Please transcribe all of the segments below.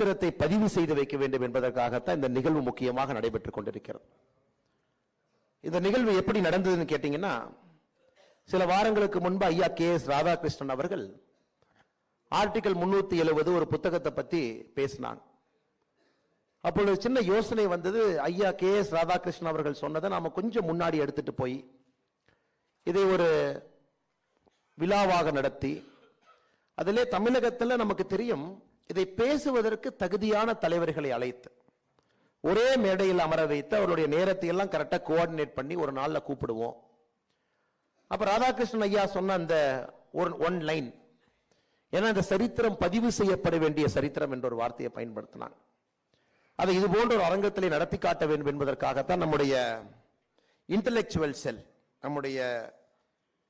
சரித்திரத்தை பதிவு செய்து வைக்க வேண்டும் என்பதற்காகத்தான் இந்த நிகழ்வு முக்கியமாக நடைபெற்றுக் கொண்டிருக்கிறது. இந்த நிகழ்வு எப்படி நடந்ததுன்னு கேட்டீங்கன்னா, சில வாரங்களுக்கு முன்பு ஐயா கே.எஸ். ராதாகிருஷ்ணன் அவர்கள் ஆர்டிகல் 370 ஒரு புத்தகத்தை பத்தி பேசினாங்க. அப்பொழுது சின்ன யோசனை வந்தது. ஐயா கே.எஸ். ராதாகிருஷ்ணன் அவர்கள் சொன்னதை நாம கொஞ்சம் முன்னாடி எடுத்துட்டு போய் இதை ஒரு விழாவாக நடத்தி, அதிலே தமிழகத்தில் நமக்கு தெரியும், இதை பேசுவதற்கு தகுதியான தலைவர்களை அழைத்து ஒரே மேடையில் அமர வைத்து அவருடைய நேரத்தை எல்லாம் கரெக்டா கோஆர்டினேட் பண்ணி ஒரு நாள்ல கூப்பிடுவோம். அப்ப ராதாகிருஷ்ணன் ஐயா சொன்ன அந்த ஒன் லைன், ஏன்னா இந்த சரித்திரம் பதிவு செய்யப்பட வேண்டிய சரித்திரம் என்ற ஒரு வார்த்தையை பயன்படுத்தினாங்க. அதை இது போன்ற ஒரு அரங்கத்திலே நடத்தி காட்ட வேண்டும் என்பதற்காகத்தான் நம்முடைய இன்டலெக்சுவல் செல், நம்முடைய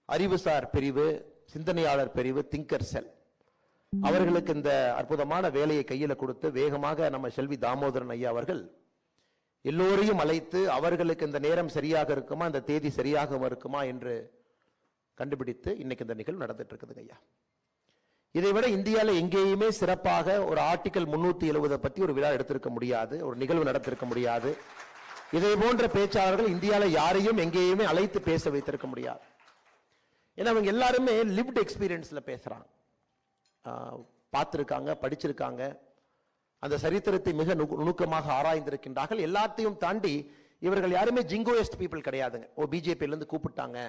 அறிவுசார் பிரிவு, சிந்தனையாளர் பிரிவு, திங்கர் செல், அவர்களுக்கு இந்த அற்புதமான வேலையை கையில கொடுத்து வேகமாக நம்ம செல்வி தாமோதரன் ஐயா அவர்கள் எல்லோரையும் அழைத்து அவர்களுக்கு இந்த நேரம் சரியாக இருக்குமா, இந்த தேதி சரியாக இருக்குமா என்று கண்டுபிடித்து இன்னைக்கு இந்த நிகழ்வு நடந்துட்டு இருக்குதுங்க ஐயா. இதை விட இந்தியாவில் எங்கேயுமே சிறப்பாக ஒரு ஆர்டிகல் 370 பத்தி ஒரு விழா எடுத்திருக்க முடியாது, ஒரு நிகழ்வு நடத்திருக்க முடியாது. இதை போன்ற பேச்சாளர்கள் இந்தியாவில் யாரையும் எங்கேயுமே அழைத்து பேச வைத்திருக்க முடியாது. ஏன்னா அவங்க எல்லாருமே லிவ்ட் எக்ஸ்பீரியன்ஸ்ல பேசுறாங்க, பார்த்திருக்காங்க, படிச்சிருக்காங்க, அந்த சரித்திரத்தை மிக நுணுக்கமாக ஆராய்ந்திருக்கின்றார்கள். எல்லாத்தையும் தாண்டி இவர்கள் யாருமே ஜிங்கோயிஸ்ட் பீப்புள் கிடையாதுங்க. பிஜேபியில இருந்து கூப்பிட்டாங்க,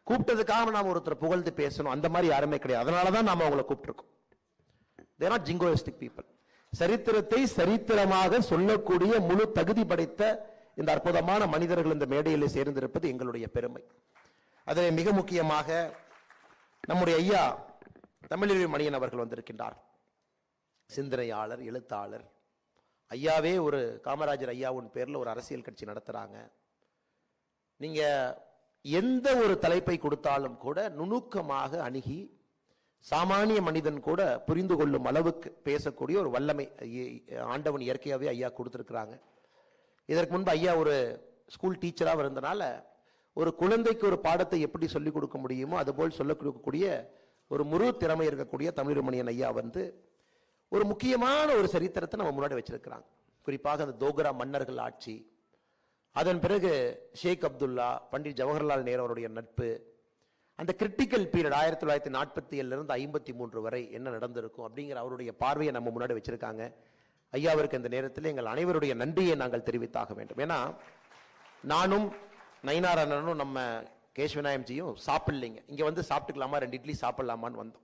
கூப்பிட்டதுக்காக நாம ஒருத்தர் புகழ்ந்து பேசணும், அந்த மாதிரி யாருமே கிடையாது. அதனாலதான் நாம அவங்களை கூப்பிட்டுருக்கோம். They are not jingoistic people. சரித்திரத்தை சரித்திரமாக சொல்லக்கூடிய முழு தகுதி படைத்த இந்த அற்புதமான மனிதர்கள் இந்த மேடையில் சேர்ந்திருப்பது எங்களுடைய பெருமை. அதில் மிக முக்கியமாக நம்முடைய ஐயா தமிழறிவு மணியன் அவர்கள் வந்திருக்கின்றார். சிந்தனையாளர், எழுத்தாளர். ஐயாவே ஒரு காமராஜர் ஐயாவின் பேர்ல ஒரு அரசியல் கட்சி நடத்துறாங்க. நீங்க எந்த ஒரு தலைப்பை கொடுத்தாலும் கூட நுணுக்கமாக அணுகி சாமானிய மனிதன் கூட புரிந்து கொள்ளும் அளவுக்கு பேசக்கூடிய ஒரு வல்லமை ஆண்டவன் இயற்கையாவே ஐயா கொடுத்திருக்கிறாங்க. இதற்கு முன்பு ஐயா ஒரு ஸ்கூல் டீச்சராக இருந்தனால ஒரு குழந்தைக்கு ஒரு பாடத்தை எப்படி சொல்லிக் கொடுக்க முடியுமோ அதுபோல் சொல்லிக் கொடுக்கக்கூடிய ஒரு முழு திறமை இருக்கக்கூடிய தமிழறிமணியன் ஐயா வந்து ஒரு முக்கியமான ஒரு சரித்திரத்தை நம்ம முன்னாடி வச்சிருக்கிறாங்க. குறிப்பாக அந்த தோக்ரா மன்னர்கள் ஆட்சி, அதன் பிறகு ஷேக் அப்துல்லா, பண்டிட் ஜவஹர்லால் நேரு அவருடைய நட்பு, அந்த கிரிட்டிக்கல் பீரியட் 1947 இருந்து 53 வரை என்ன நடந்திருக்கும் அப்படிங்கிற அவருடைய பார்வையை நம்ம முன்னாடி வச்சிருக்காங்க. ஐயாவிற்கு இந்த நேரத்தில் எங்கள் அனைவருடைய நன்றியை நாங்கள் தெரிவித்தாக வேண்டும். ஏன்னா நானும் நயினார் அண்ணனும் நம்ம கேஷ்விநாயம்ஜியும் சாப்பிடலைங்க. இங்க வந்து சாப்பிட்டுக்கலாமா, 2 இட்லி சாப்பிடலாமான்னு வந்தோம்.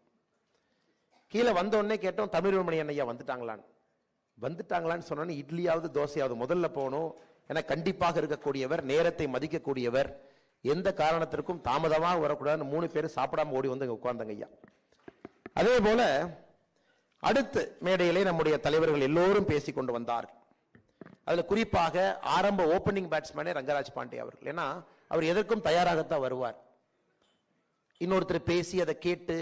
கீழே வந்த உடனே கேட்டோம் தமிழறிமணியன் ஐயா வந்துட்டாங்களான்னு சொன்னோன்னு இட்லியாவது தோசையாவது முதல்ல போகணும். ஏன்னா கண்டிப்பாக இருக்கக்கூடியவர், நேரத்தை மதிக்கக்கூடியவர், எந்த காரணத்திற்கும் தாமதமாக வரக்கூடாதுன்னு 3 பேர் சாப்பிடாம ஓடி வந்து உட்கார்ந்தாங்க ஐயா. அதே போல அடுத்து மேடையிலே நம்முடைய தலைவர்கள் எல்லோரும் பேசிக் கொண்டு வந்தார்கள். அதுல குறிப்பாக ஆரம்ப ஓபனிங் பேட்ஸ்மேனே ரங்கராஜ் பாண்டே அவர்கள். ஏன்னா அவர் எதற்கும் தயாராகத்தான் வருவார். இன்னொருத்தர் பேசி அதை கேட்டு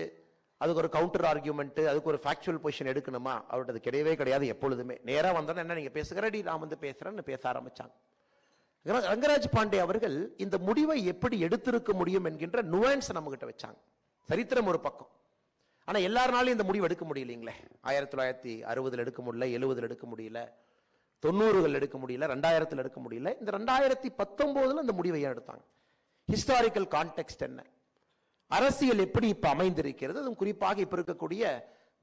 அதுக்கு ஒரு கவுண்டர் ஆர்கியூமெண்ட், அதுக்கு ஒரு ஃபேக்சுவல் பொசிஷன் எடுக்கணுமா, அவர்கிட்ட அது கிடையவே கிடையாது. எப்பொழுதுமே நேரா வந்தோன்னா என்ன நீங்க பேசுகிற, நான் வந்து பேசுறேன்னு பேச ஆரம்பிச்சாங்க. ரங்கராஜ் பாண்டே அவர்கள் இந்த முடிவை எப்படி எடுத்திருக்க முடியும் என்கின்ற நுவான்ஸ் நம்ம கிட்ட வச்சாங்க. சரித்திரம் ஒரு பக்கம், ஆனா எல்லாருனாலும் இந்த முடிவு எடுக்க முடியலைங்களே. 1960 எடுக்க முடியல, 70 எடுக்க முடியல, 90 எடுக்க முடியல, 2000 எடுக்க முடியல. இந்த 2019 இந்த முடிவை எடுத்தாங்க. ஹிஸ்டாரிக்கல் கான்டெக்ஸ்ட் என்ன, அரசியல் எப்படி இப்ப அமைந்திருக்கிறது, அதுவும் குறிப்பாக இப்ப இருக்கக்கூடிய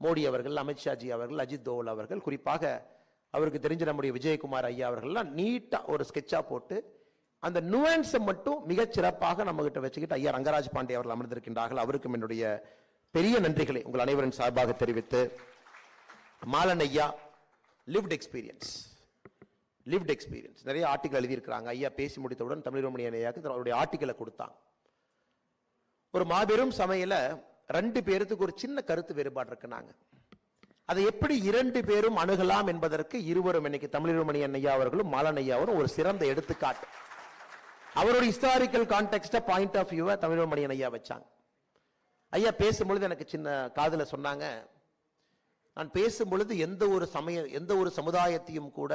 மோடி அவர்கள், அமித்ஷாஜி அவர்கள், அஜித் தோவல் அவர்கள், குறிப்பாக அவருக்கு தெரிஞ்ச நம்முடைய விஜயகுமார் ஐயா அவர்கள்லாம் நீட்டா ஒரு ஸ்கெட்சா போட்டு அந்த நுவான்ஸை மட்டும் மிகச் சிறப்பாக நம்ம கிட்ட வச்சுக்கிட்டு ஐயா ரங்கராஜ் பாண்டே அவர்கள் அமர்ந்திருக்கின்றார்கள். அவருக்கும் என்னுடைய பெரிய நன்றிகளை உங்கள் அனைவரின் சார்பாக தெரிவித்து, மாலன் ஐயா லிவ்ட் எக்ஸ்பீரியன்ஸ் நிறைய ஆர்டிகல் எழுதியிருக்கிறாங்க. ஐயா பேசி முடித்தவுடன் தமிழறிமணியன் ஐயாவுக்கு அவருடைய ஆர்டிகலை கொடுத்தாங்க. ஒரு மாபெரும் சமையல 2 பேருக்கு ஒரு சின்ன கருத்து வேறுபாடு இருக்குனாங்க. அதை எப்படி 2 பேரும் அணுகலாம் என்பதற்கு இருவரும் இன்னைக்கு தமிழறிமணியன் ஐயா அவர்களும் மாலன் ஐயா அவரும் ஒரு சிறந்த எடுத்துக்காட்டு. அவருடைய ஹிஸ்டாரிக்கல் கான்டெக்ஸ்ட பாயிண்ட் ஆஃப் வியூவை தமிழறிமணியன் ஐயா வச்சாங்க. ஐயா பேசும்பொழுது எனக்கு சின்ன காதுல சொன்னாங்க, நான் பேசும்பொழுது எந்த ஒரு சமுதாயத்தையும் கூட,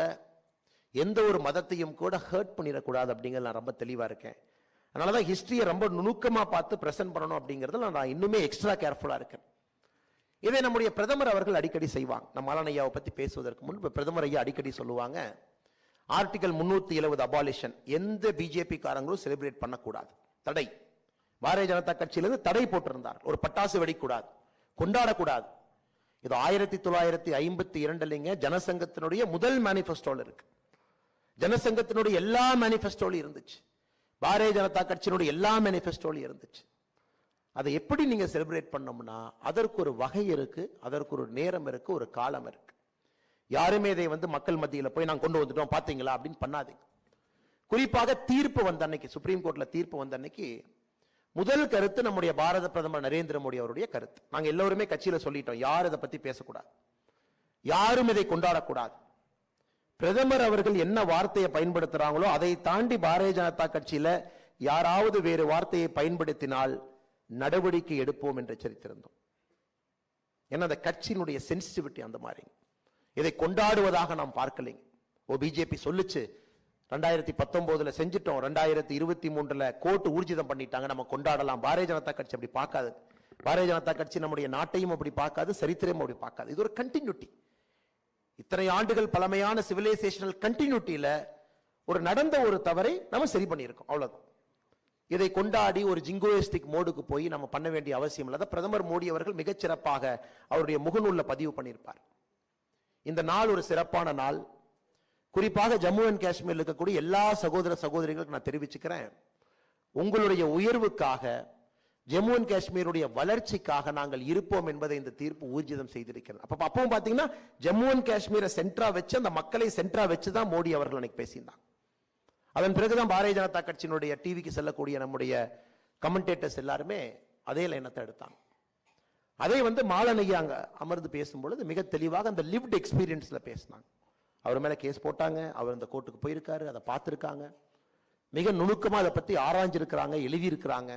எந்த ஒரு மதத்தையும் கூட ஹர்ட் பண்ணிடக்கூடாது அப்படிங்கிறது நான் ரொம்ப தெளிவா இருக்கேன். அதனாலதான் ஹிஸ்டரியை ரொம்ப நுணுக்கமா பார்த்து பிரசன்ட் பண்ணணும் அப்படிங்கிறதுல நான் இன்னுமே எக்ஸ்ட்ரா கேர்ஃபுல்லா இருக்கேன். இதை நம்முடைய பிரதமர் அவர்கள் அடிக்கடி செய்வாங்க. நம்ம மாலன் ஐயாவை பத்தி பேசுவதற்கு முன்பு பிரதமர் ஐயா அடிக்கடி சொல்லுவாங்க, ஆர்டிகல் 370 அபாலிஷன் எந்த பிஜேபி காரங்களும் செலிப்ரேட் பண்ணக்கூடாது, தடை. பாரதிய ஜனதா கட்சியிலிருந்து தடை போட்டிருந்தார். ஒரு பட்டாசு வெடிக்கூடாது, கொண்டாடக்கூடாது. இது 1952 ஜனசங்கத்தினுடைய முதல் மேனிபெஸ்டோல இருக்கு. ஜனசங்கத்தினுடைய எல்லா மேனிபெஸ்டோலும் இருந்துச்சு, பாரதிய ஜனதா கட்சியினுடைய எல்லா மேனிபெஸ்டோலும் இருந்துச்சு. அதை எப்படி நீங்க செலிப்ரேட் பண்ணோம்னா அதற்கு ஒரு வகை இருக்கு, அதற்கு ஒரு நேரம் இருக்கு, ஒரு காலம் இருக்கு. யாருமே இதை மக்கள் மத்தியில போய் நான் கொண்டு வந்துட்டோம் பாத்தீங்களா அப்படின்னு பண்ணாதீங்க. குறிப்பாக தீர்ப்பு வந்த அன்னைக்கு, சுப்ரீம் கோர்ட்ல தீர்ப்பு வந்த அன்னைக்கு முதல் கருத்து நம்முடைய பாரத பிரதமர் நரேந்திர மோடி அவருடைய கருத்து. நாங்க எல்லாருமே கட்சியில சொல்லிட்டோம், யாரும் இதை பத்தி பேசக்கூடாது, யாரும் இதை கொண்டாடக்கூடாது. பிரதமர் அவர்கள் என்ன வார்த்தையை பயன்படுத்துறாங்களோ அதை தாண்டி பாரதிய ஜனதா கட்சியில யாராவது வேறு வார்த்தையை பயன்படுத்தினால் நடவடிக்கை எடுப்போம் என்று எச்சரித்திருந்தோம். ஏன்னா அந்த கட்சியினுடைய சென்சிட்டிவிட்டி அந்த மாதிரி. இதை கொண்டாடுவதாக நாம் பார்க்கலைங்க. பிஜேபி சொல்லுச்சு 2019 செஞ்சிட்டோம், 2023 கோர்ட் ஊர்ஜிதம் பண்ணிட்டாங்க, நம்ம கொண்டாடலாம். பாரதிய ஜனதா கட்சி அப்படி பார்க்காது. பாரதிய ஜனதா கட்சி நம்முடைய நாட்டையும் அப்படி பார்க்காது, சரித்திரமும் அப்படி பார்க்காது. இது ஒரு கண்டினியூட்டி. இத்தனை ஆண்டுகள் பழமையான சிவிலைசேஷனல் கண்டினியூட்டியில ஒரு நடந்த ஒரு தவறை நம்ம சரி பண்ணியிருக்கோம், அவ்வளவுதான். இதை கொண்டாடி ஒரு ஜிங்கோயிஸ்டிக் மோடுக்கு போய் நம்ம பண்ண வேண்டிய அவசியம் இல்லை. பிரதமர் மோடி அவர்கள் மிகச்சிறப்பாக அவருடைய முகநூல்ல பதிவு பண்ணியிருப்பார். இந்த நாள் ஒரு சிறப்பான நாள். குறிப்பாக ஜம்மு அண்ட் காஷ்மீர் இருக்கக்கூடிய எல்லா சகோதர சகோதரிகளுக்கு நான் தெரிவிச்சுக்கிறேன், உங்களுடைய உயர்வுக்காக, ஜம்மு அண்ட் காஷ்மீருடைய வளர்ச்சிக்காக நாங்கள் இருப்போம் என்பதை இந்த தீர்ப்பு ஊர்ஜிதம் செய்திருக்கிறது. அப்பவும் பாத்தீங்கன்னா ஜம்மு அண்ட் காஷ்மீரை சென்ட்ரா வச்சு, அந்த மக்களை சென்ட்ரா வச்சுதான் மோடி அவர்கள் அன்னைக்கு பேசியிருந்தாங்க. அதன் பிறகுதான் பாரதிய ஜனதா கட்சியினுடைய டிவிக்கு செல்லக்கூடிய நம்முடைய கமெண்டேட்டர்ஸ் எல்லாருமே அதே லைனத்தை எடுத்தாங்க. அதை மாலன் ஐயா அங்க அமர்ந்து பேசும்பொழுது மிக தெளிவாக அந்த லிவ்ட் எக்ஸ்பீரியன்ஸ்ல பேசினாங்க. அவர் மேல கேஸ் போட்டாங்க, அவர் அந்த கோர்ட்டுக்கு போயிருக்காரு, அதை பார்த்திருக்காங்க, மிக நுணுக்கமா அதை பத்தி ஆராய்ஞ்சிருக்கிறாங்க, எழுதியிருக்கிறாங்க.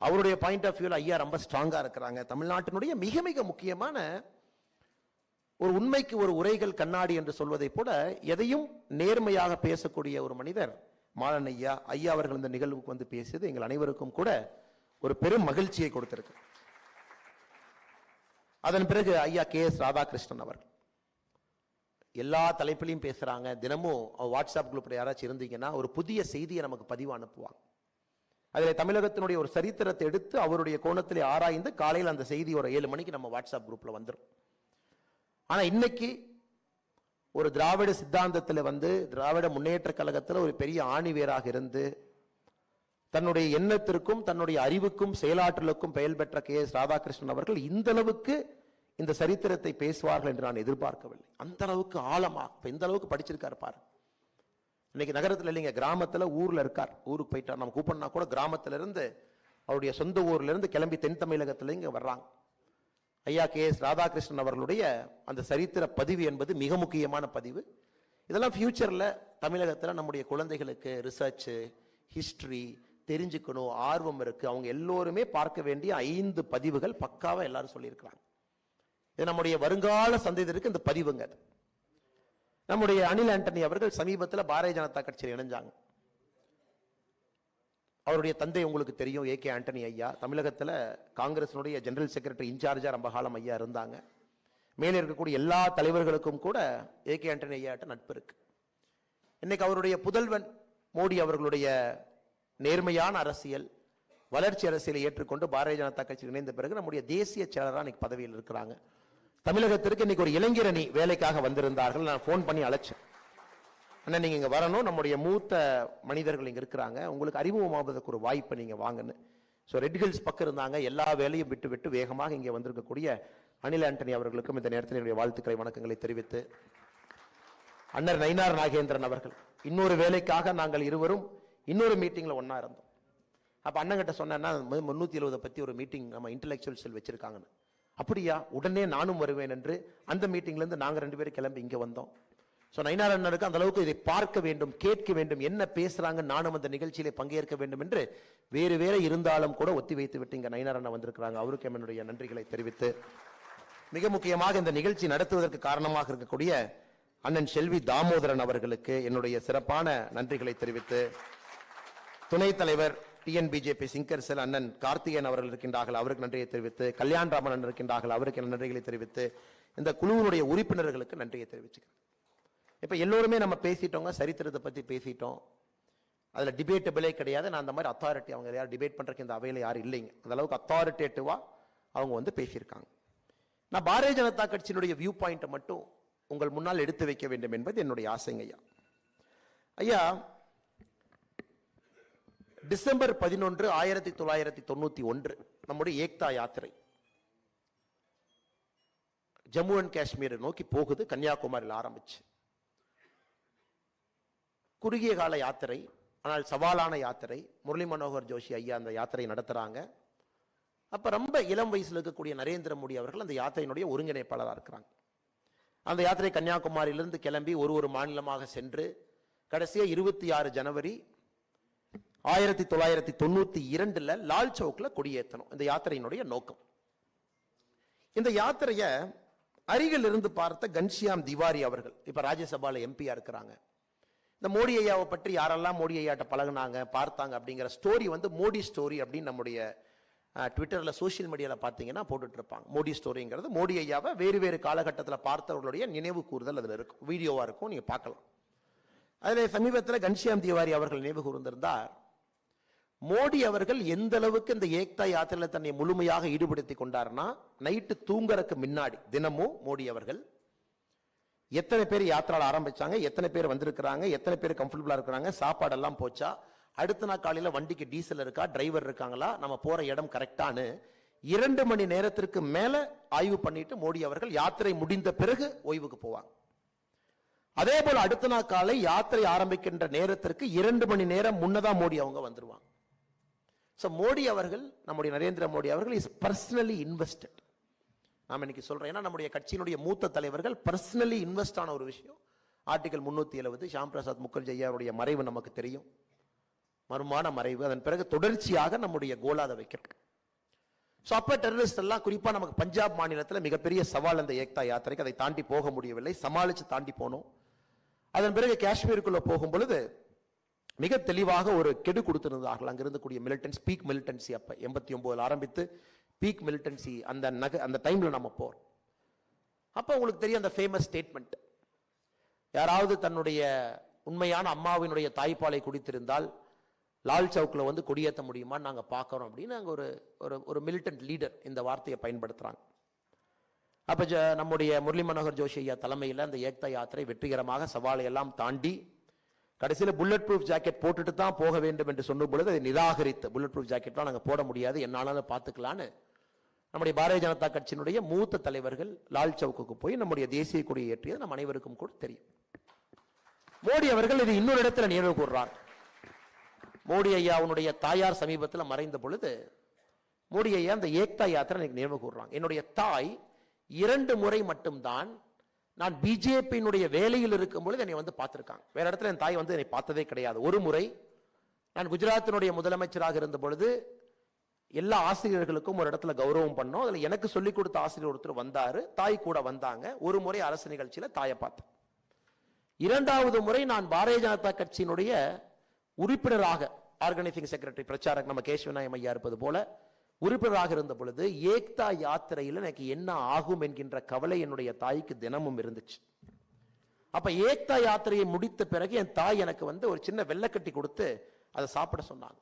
அவருடைய பாயிண்ட் ஆஃப் வியூல ஐயா ரொம்ப ஸ்ட்ராங்கா இருக்கிறாங்க. தமிழ்நாட்டினுடைய மிக மிக முக்கியமான ஒரு உண்மைக்கு ஒரு உரைகள் கண்ணாடி என்று சொல்வதை போல எதையும் நேர்மையாக பேசக்கூடிய ஒரு மனிதர் மாலன் ஐயா. ஐயா அவர்கள் இந்த நிகழ்வுக்கு பேசியது எங்கள் அனைவருக்கும் கூட ஒரு பெரும் மகிழ்ச்சியை கொடுத்திருக்கு. அதன் பிறகு ஐயா KS ராதாகிருஷ்ணன் அவர்கள் எல்லா தலைப்பிலையும் பேசுறாங்க. தினமும் வாட்ஸ்அப் குரூப்ல யாராச்சும் இருந்தீங்கன்னா ஒரு புதிய செய்தியை நமக்கு பதிவு அனுப்புவாங்க. அதில் தமிழகத்தினுடைய ஒரு சரித்திரத்தை எடுத்து அவருடைய கோணத்திலே ஆராய்ந்து காலையில் அந்த செய்தி ஒரு 7 மணிக்கு நம்ம வாட்ஸ்அப் குரூப்ல வந்துடும். ஆனா இன்னைக்கு ஒரு திராவிட சித்தாந்தத்தில் திராவிட முன்னேற்ற கழகத்தில் ஒரு பெரிய ஆணிவேராக இருந்து தன்னுடைய எண்ணத்திற்கும் தன்னுடைய அறிவுக்கும் செயலாற்றலுக்கும் பெயர் பெற்ற KS ராதாகிருஷ்ணன் அவர்கள் இந்த அளவுக்கு இந்த சரித்திரத்தை பேசுவார்கள் என்று நான் எதிர்பார்க்கவில்லை. அந்த அளவுக்கு ஆழமாக இந்த அளவுக்கு படிச்சிருக்காரு பாரு. இன்னைக்கு நகரத்தில் இல்லைங்க, கிராமத்துல ஊர்ல இருக்கார். ஊருக்கு போயிட்டார். நம்ம கூப்பிடனா கூட கிராமத்துல இருந்து அவருடைய சொந்த ஊர்ல இருந்து கிளம்பி தென் தமிழகத்துல இங்க வர்றாங்க. ஐயா KS ராதாகிருஷ்ணன் அவர்களுடைய அந்த சரித்திர பதிவு என்பது மிக முக்கியமான பதிவு. இதெல்லாம் ஃபியூச்சர்ல தமிழகத்துல நம்முடைய குழந்தைகளுக்கு ரிசர்ச் ஹிஸ்டரி தெரிஞ்சுக்கணும் ஆர்வம் இருக்கு. அவங்க எல்லோருமே பார்க்க வேண்டிய 5 பதிவுகள் பக்காவா எல்லாரும் சொல்லியிருக்கிறாங்க. இது நம்முடைய வருங்கால சந்ததியினருக்கு இந்த பதிவுங்க. நம்முடைய அனில் ஆண்டனி அவர்கள் சமீபத்தில் பாரதிய ஜனதா கட்சியில் இணைஞ்சாங்க. அவருடைய தந்தை உங்களுக்கு தெரியும், AK ஆண்டனி ஐயா. தமிழகத்தில் காங்கிரசினுடைய ஜெனரல் செக்ரட்டரி இன்சார்ஜா ரொம்ப காலம் ஐயா இருந்தாங்க. மேலே இருக்கக்கூடிய எல்லா தலைவர்களுக்கும் கூட AK ஆண்டனி ஐயாட்ட நட்பு இருக்கு. இன்னைக்கு அவருடைய புதல்வன் மோடி அவர்களுடைய நேர்மையான அரசியல் வளர்ச்சி அரசியலை ஏற்றுக்கொண்டு பாரதிய ஜனதா கட்சியில் இணைந்த பிறகு நம்முடைய தேசிய செயலராக இன்னைக்கு பதவியில் இருக்கிறாங்க. தமிழகத்திற்கு இன்னைக்கு ஒரு இளைஞரணி வேலைக்காக வந்திருந்தார்கள். நான் போன் பண்ணி அழைச்சேன், அண்ணா நீங்க இங்க வரணும், நம்முடைய மூத்த மனிதர்கள் இங்க இருக்கிறாங்க, உங்களுக்கு அறிமுகமாவதற்கு ஒரு வாய்ப்பை நீங்க வாங்கன்னு. ஸோ ரெட் ஹில்ஸ் பக்கம் இருந்தாங்க. எல்லா வேலையும் விட்டு விட்டு வேகமாக இங்கே வந்திருக்கக்கூடிய அனில் ஆண்டனி அவர்களுக்கும் இந்த நேரத்தில் என்னுடைய வாழ்த்துக்களை வணக்கங்களை தெரிவித்து, அண்ணர் நயினார் நாகேந்திரன் அவர்கள் இன்னொரு வேலைக்காக நாங்கள் இருவரும் இன்னொரு மீட்டிங்ல ஒன்னா இருந்தோம். அப்ப அண்ணன் கிட்ட சொன்னா 370 பத்தி ஒரு மீட்டிங் நம்ம இன்டெலெக்சுவல் செல் வச்சிருக்காங்கன்னு. அப்படியா, உடனே நானும் வருவேன் என்று அந்த மீட்டிங்ல இருந்து நாங்க 2 பேரும் கிளம்பி இங்க வந்தோம். ஸோ நயினார் அண்ணனுக்கு அந்த அளவுக்கு இதை பார்க்க வேண்டும், கேட்க வேண்டும், என்ன பேசுறாங்க, நானும் அந்த நிகழ்ச்சியிலே பங்கேற்க வேண்டும் என்று வேறு வேற இருந்தாலும் கூட ஒத்தி வைத்து விட்டு இங்க நயினார் அண்ணன் வந்திருக்கிறாங்க. அவருக்கு என்னுடைய நன்றிகளை தெரிவித்து, மிக முக்கியமாக இந்த நிகழ்ச்சி நடத்துவதற்கு காரணமாக இருக்கக்கூடிய அண்ணன் செல்வி தாமோதரன் அவர்களுக்கு என்னுடைய சிறப்பான நன்றிகளை தெரிவித்து, துணைத் தலைவர் டிஎன்பிஜேபி சிங்கர் செல் அண்ணன் கார்த்திகேயன் அவர்கள் இருக்கின்றார்கள், அவருக்கு நன்றியை தெரிவித்து, கல்யாண்ராமன் இருக்கின்றார்கள், அவருக்கு நன்றிகளை தெரிவித்து, இந்த குழுவினுடைய உறுப்பினர்களுக்கு நன்றியை தெரிவிச்சுக்கிறேன். இப்ப எல்லோருமே நம்ம பேசிட்டோங்க, சரித்திரத்தை பத்தி பேசிட்டோம், அதுல டிபேட்டபிளே கிடையாது. நான் அந்த மாதிரி அத்தாரிட்டி அவங்க யாரும் டிபேட் பண்றதுக்கு இந்த அவையில யாரும் இல்லைங்க. அந்த அளவுக்கு அத்தாரிட்டேட்டிவா அவங்க வந்து பேசியிருக்காங்க. நான் பாரதிய ஜனதா கட்சியினுடைய வியூ பாயிண்ட்டை மட்டும் உங்கள் முன்னால் எடுத்து வைக்க வேண்டும் என்பது என்னுடைய ஆசைங்க. ஐயா ஐயா டிசம்பர் 11, 1991 நம்முடைய ஏக்தா யாத்திரை ஜம்மு அண்ட் காஷ்மீரை நோக்கி போகுது. கன்னியாகுமரியில் ஆரம்பிச்சு குறுகிய கால யாத்திரை, ஆனால் சவாலான யாத்திரை. முரளி மனோகர் ஜோஷி ஐயா அந்த யாத்திரை நடத்துறாங்க. அப்ப ரொம்ப இளம் வயசுல இருக்கக்கூடிய நரேந்திர மோடி அவர்கள் அந்த யாத்திரையினுடைய ஒருங்கிணைப்பாளராக இருக்கிறாங்க. அந்த யாத்திரை கன்னியாகுமரியிலிருந்து கிளம்பி ஒரு மாநிலமாக சென்று கடைசியா 26 ஜனவரி 1992 லால் சவுக்ல கொடியேற்றணும். இந்த யாத்திரையினுடைய நோக்கம். இந்த யாத்திரைய அருகில் இருந்து பார்த்த கன்ஷியாம் திவாரி அவர்கள் இப்ப ராஜ்யசபால எம்பியா இருக்கிறாங்க. இந்த மோடி ஐயாவை பற்றி யாரெல்லாம் மோடி ஐயாட்ட பழகுனாங்க பார்த்தாங்க அப்படிங்கிற ஸ்டோரி வந்து மோடி ஸ்டோரி அப்படின்னு நம்முடைய ட்விட்டர்ல சோசியல் மீடியால பாத்தீங்கன்னா போட்டுட்டு இருப்பாங்க. மோடி ஸ்டோரிங்கிறது மோடி ஐயாவை வேறு வேறு காலகட்டத்தில் பார்த்தவர்களுடைய நினைவு கூறுதல் அதுல இருக்கும், வீடியோவா இருக்கும், நீங்க பார்க்கலாம். அதுல சமீபத்தில் கன்ஷியாம் திவாரி அவர்கள் நினைவு கூர்ந்திருந்தார். மோடி அவர்கள் எந்த அளவுக்கு இந்த ஏக்தா யாத்திரையில தன்னை முழுமையாக ஈடுபடுத்திக் கொண்டார்னா, நைட்டு தூங்குறதுக்கு முன்னாடி தினமும் மோடி அவர்கள் எத்தனை பேர் யாத்திரால ஆரம்பிச்சாங்க, எத்தனை பேர் வந்திருக்கிறாங்க, எத்தனை பேர் கம்ஃபர்டபுளா இருக்கிறாங்க, சாப்பாடு எல்லாம் போச்சா, அடுத்த நாள் காலையில வண்டிக்கு டீசல் இருக்கா, டிரைவர் இருக்காங்களா, நம்ம போற இடம் கரெக்டானு 2 மணி நேரத்திற்கு மேல ஆய்வு பண்ணிட்டு மோடி அவர்கள் யாத்திரை முடிந்த பிறகு ஓய்வுக்கு போவாங்க. அதே போல அடுத்த நாள் காலை யாத்திரை ஆரம்பிக்கின்ற நேரத்திற்கு 2 மணி நேரம் முன்னதான் மோடி அவங்க வந்துருவாங்க. மோடி அவர்கள், நம்முடைய நரேந்திர மோடி அவர்கள் இஸ் பர்சனலி இன்வெஸ்டட். நாம இன்னைக்கு சொல்றேன், ஏன்னா நம்முடைய கட்சியினுடைய மூத்த தலைவர்கள் பர்சனலி இன்வெஸ்ட் ஆன ஒரு விஷயம். ஆர்டிகல் 370 ஷாம் பிரசாத் முகர்ஜி ஐயாவுடைய மறைவு நமக்கு தெரியும், மர்மமான மறைவு. அதன் பிறகு தொடர்ச்சியாக நம்முடைய கோலாத வைக்கிறோம். அப்ப டெரரிஸ்ட் எல்லாம் குறிப்பா நமக்கு பஞ்சாப் மாநிலத்தில் மிகப்பெரிய சவால் அந்த ஏக்தா யாத்திரைக்கு. அதை தாண்டி போக முடியவில்லை, சமாளிச்சு தாண்டி போனோம். அதன் பிறகு காஷ்மீருக்குள்ள போகும் பொழுது மிக தெளிவாக ஒரு கெடு கொடுத்திருந்தார்கள் அங்கிருந்து கூடிய மிலிட்டன்ஸ், பீக் மிலிட்டன்சி. அப்ப 89 ஆரம்பித்து பீக் மிலிட்டன்சி அந்த டைம்ல நம்ம போறோம். அப்ப உங்களுக்கு தெரியும் அந்த ஃபேமஸ் ஸ்டேட்மெண்ட், யாராவது தன்னுடைய உண்மையான அம்மாவினுடைய தாய்ப்பாலை குடித்திருந்தால் லால் சவுக்ல வந்து கொடியேற்ற முடியுமா நாங்க பார்க்கறோம் அப்படின்னு அங்க ஒரு மிலிட்டன்ட் லீடர் இந்த வார்த்தையை பயன்படுத்துறாங்க. அப்ப நம்முடைய முரளி மனோகர் ஜோஷி ஐயா தலைமையில் அந்த ஏக்தா யாத்திரை வெற்றிகரமாக சவாலை எல்லாம் தாண்டி கடைசியில் புல்லட் ப்ரூஃப் ஜாக்கெட் போட்டுட்டு தான் போக வேண்டும் என்று சொன்ன பொழுது அதை நிராகரித்து, புல்லட் ப்ரூஃப் ஜாக்கெட்லாம் நாங்கள் போட முடியாது, என்னாலும் பார்த்துக்கலான்னு நம்முடைய பாரதிய ஜனதா கட்சியினுடைய மூத்த தலைவர்கள் லால் சவுக்குக்கு போய் நம்முடைய தேசிய கொடியை ஏற்றியது நம் அனைவருக்கும் கூட தெரியும். மோடி அவர்கள் இது இன்னொரு இடத்துல நினைவு கூர்றாங்க. மோடி ஐயாவுடைய தாயார் சமீபத்தில் மறைந்த பொழுது மோடி ஐயா அந்த ஏக்தா யாத்திரை எனக்கு நினைவு கூர்றாங்க. என்னுடைய தாய் 2 முறை மட்டும்தான் நான் பிஜேபியினுடைய வேலையில் இருக்கும் பொழுது என்னை வந்து பார்த்திருக்காங்க. வேற இடத்துல என் தாய் வந்து என்னை பார்த்ததே கிடையாது. ஒரு முறை நான் குஜராத்தினுடைய முதலமைச்சராக இருந்த பொழுது எல்லா ஆசிரியர்களுக்கும் ஒரு இடத்துல கௌரவம் பண்ணோம். அதுல எனக்கு சொல்லிக் கொடுத்த ஆசிரியர் ஒருத்தர் வந்தாரு, தாய் கூட வந்தாங்க. ஒரு முறை அரசு நிகழ்ச்சியில தாயை பார்த்தேன். 2வது முறை நான் பாரதிய ஜனதா கட்சியினுடைய உறுப்பினராக, ஆர்கனைசிங் செக்ரட்டரி பிரச்சாரக் நம்ம கேசவநாயம் ஐயா இருப்பது போல உறுப்பினராக இருந்த பொழுது ஏக்தா யாத்திரையில் எனக்கு என்ன ஆகும் என்கின்ற கவலை என்னுடைய தாய்க்கு தினமும் இருந்துச்சு. அப்ப ஏக்தா யாத்திரையை முடித்த பிறகு என் தாய் எனக்கு வந்து ஒரு சின்ன வெள்ளக்கட்டி கொடுத்து அதை சாப்பிட சொன்னாங்க.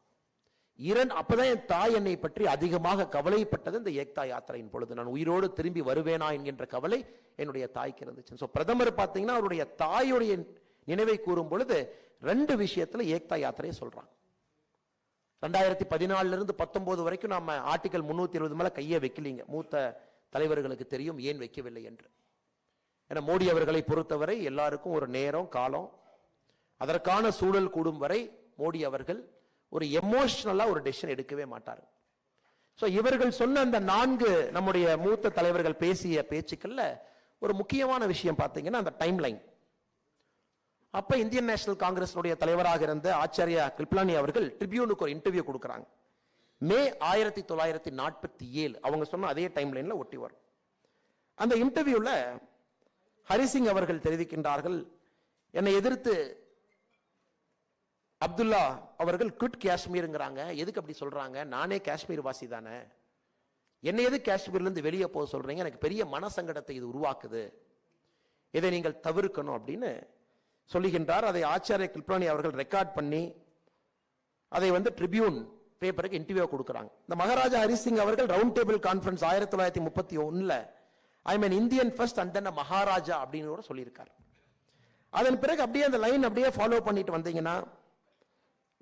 அப்பதான் என் தாய் என்னை பற்றி அதிகமாக கவலைப்பட்டது இந்த ஏக்தா யாத்திரையின் பொழுது. நான் உயிரோடு திரும்பி வருவேனா என்கின்ற கவலை என்னுடைய தாய்க்கு இருந்துச்சு. பிரதமர் பார்த்தீங்கன்னா அவருடைய தாயுடைய நினைவை கூறும் பொழுது 2 விஷயத்துல ஏக்தா யாத்திரையை சொல்றாங்க. 2014 இருந்து 19 வரைக்கும் நாம ஆர்டிகல் 370 மேல கையை வைக்கலீங்க. மூத்த தலைவர்களுக்கு தெரியும் ஏன் வைக்கவில்லை என்று. ஏன்னா மோடி அவர்களை பொறுத்தவரை எல்லாருக்கும் ஒரு நேரம் காலம், அதற்கான சூழல் கூடும் வரை மோடி அவர்கள் ஒரு எமோஷனலா ஒரு டெசிஷன் எடுக்கவே மாட்டார். இவர்கள் சொன்ன அந்த 4 நம்முடைய மூத்த தலைவர்கள் பேசிய பேச்சுக்கள்ல ஒரு முக்கியமான விஷயம் பார்த்தீங்கன்னா அந்த டைம் லைன். அப்ப இந்தியன் நேஷனல் காங்கிரஸ் தலைவராக இருந்த ஆச்சாரியா கிருப்லானி அவர்கள் ட்ரிபியூனுக்கு ஒரு இன்டர்வியூ கொடுக்கறாங்க. மே 1947 அவங்க சொன்ன அதே டைம் லைன்ல ஒட்டி வரும். அந்த இன்டர்வியூல ஹரிசிங் அவர்கள் தெரிவிக்கின்றார்கள், என்னை எதிர்த்து அப்துல்லா அவர்கள் குட் காஷ்மீருங்கிறாங்க. எதுக்கு அப்படி சொல்றாங்க? நானே காஷ்மீர் வாசி தானே, என்னை எது காஷ்மீர்ல இருந்து வெளியே போக சொல்றீங்க? எனக்கு பெரிய மனசங்கடத்தை இது உருவாக்குது, இதை நீங்கள் தவிர்க்கணும் அப்படின்னு சொல்லுகின்றார். அதை ஆச்சாரிய கிருப்லானி அவர்கள் ரெக்கார்ட் பண்ணி அதை ட்ரிபியூன் பேப்பருக்கு இன்டர்வியூ கொடுக்குறாங்க. இந்த மகாராஜா ஹரிசிங் அவர்கள் round table conference 1931 I mean Indian first and then Maharaja அப்படின்னு கூட சொல்லியிருக்கார். அதன் பிறகு அப்படியே அந்த லைன் அப்படியே ஃபாலோ பண்ணிட்டு வந்தீங்கன்னா